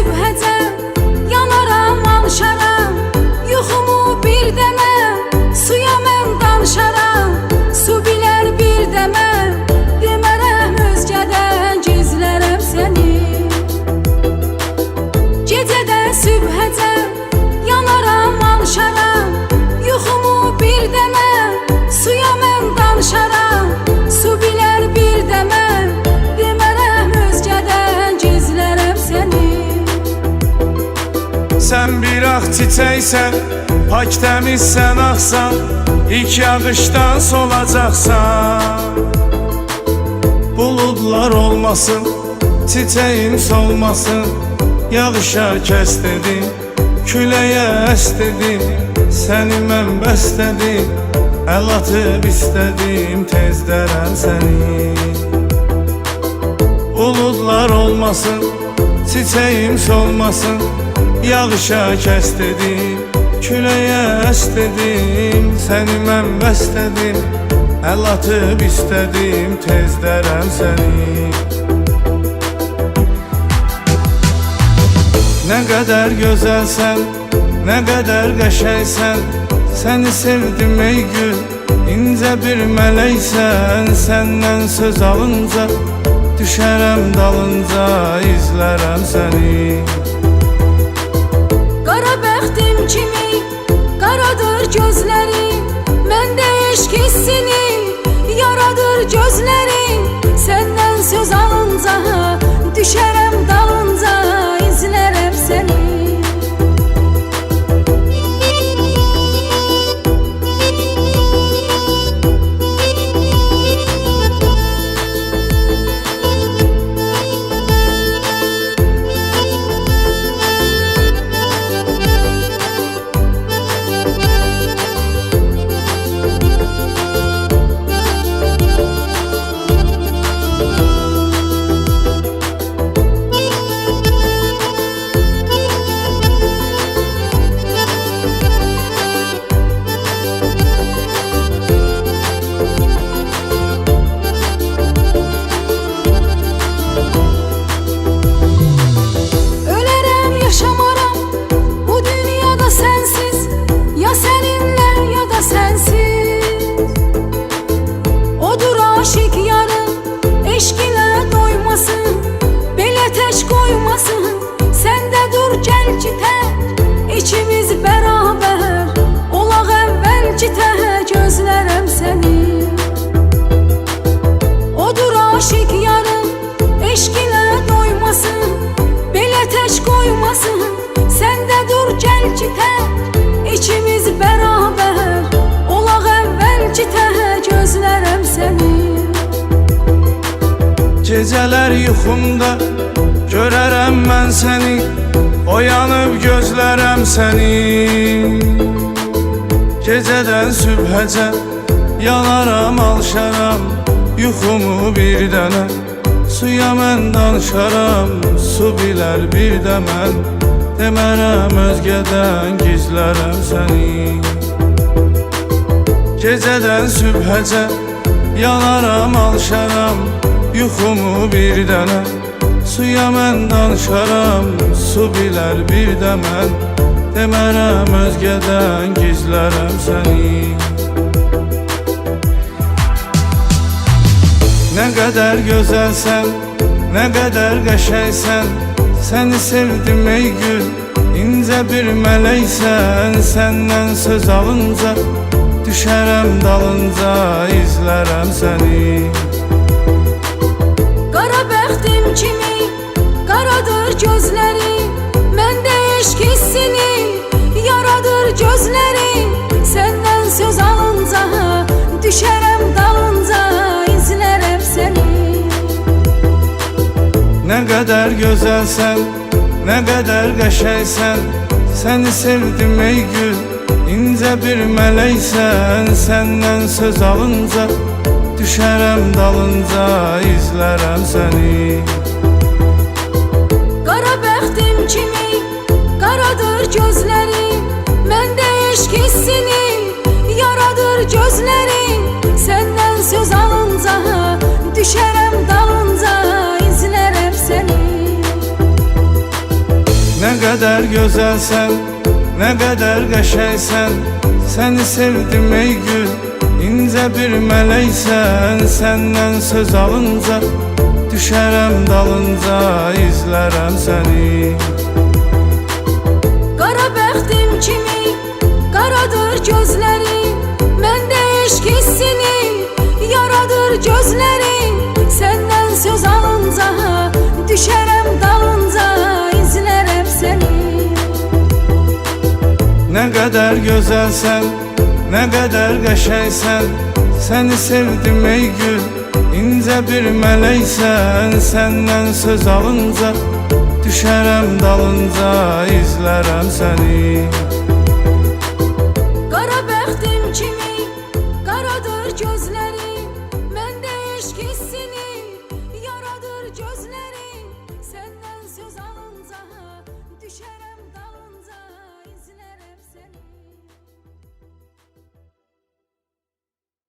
sübhəcə yanaram, alışaram. Yuxumu bir dəmə suya mən danışaram. Su bilər bir dəmə, demərəm özgədən gizlərəm səni. Gecədə sübhəcə yanaram, alışaram. Yuxumu bir dəmə suya mən danışaram. Su bilər bir dəmə, demərəm özgədən gizlərəm səni. Sən bir ağ çiçəksən, pak təmizsən, axsan, İlk yağışdan solacaqsan. Buludlar olmasın, çiçəyin solmasın, yağışa kəs dedim, küləyə əs dedim, səni mən bəstədim, əl atıb istədim, tezdərəm səni. Buludlar olmasın, çiçəyim solmasın, yağışa kəs dedim, küləyə əs dedim, səni mən bəstədim, əl atıb istədim, tezdərəm səni. Nə qədər gözəlsən, nə qədər qəşəngsən, səni sevdim ey gül, incə bir mələksən. Səndən söz alınca, düşərəm dalınca, izlərəm səni. Qara bəxtim kimi qaradır gözlərin, məndə eşq hissini yaradır gözlərin. Səndən söz alınca, düşərəm dalınca, izlərəm səni. İkimiz bərabər olaq əvvəlki tək, gözlərəm səni. Odur aşiq yarım, eşq ilə doymasın, belə tək qoymasın. Sən də dur gəl ki tək, ikimiz bərabər olaq əvvəlki tək, gözlərəm səni. Gecələr yuxumda görərəm mən səni, oyanıb gözlərəm səni. Gecədən sübhəcə yanaram, alışaram. Yuxumu bir dənə suya mən danışaram. Su bilər bir də mən, demərəm özgədən gizlərəm səni. Gecədən sübhəcə yanaram, alışaram. Yuxumu bir dənə suya mən danışaram. Su bilər bir də mən, demərəm özgədən gizlərəm səni. Nə qədər gözəlsən, nə qədər qəşəngsən, səni sevdim ey gül, incə bir mələksən. Səndən söz alınca, düşərəm dalınca, izlərəm səni. Qara bəxtim kimi qaradır gözlərin, məndə eşq hissini yaradır gözlərin. Səndən söz alınca, düşərəm dalınca, izlərəm səni. Nə qədər gözəlsən, nə qədər qəşəngsən, səni sevdim ey gül, incə bir mələksən. Səndən söz alınca, düşərəm dalınca, izlərəm səni. Qara bəxtim kimi qaradır gözlərin, məndə eşq hissini yaradır gözlərin. Səndən söz alınca, düşərəm dalınca, izlərəm səni. qədər gözəlsən, nə qədər qəşəngsən, səni sevdim ey gül, incə bir mələksən. Səndən söz alınca, düşərəm dalınca, izlərəm səni. Qara bəxtim kimi qaradır gözləri, məndə eşq hissini yaradır gözləri. Səndən söz alınca, düşərəm dalınca, izlərəm səni. Nə qədər gözəlsən, nə qədər qəşəngsən, səni sevdim ey gül, incə bir mələksən. Səndən söz alınca, düşərəm dalınca, izlərəm səni. Qara bəxtim kimi qaradır gözləri, məndə eşq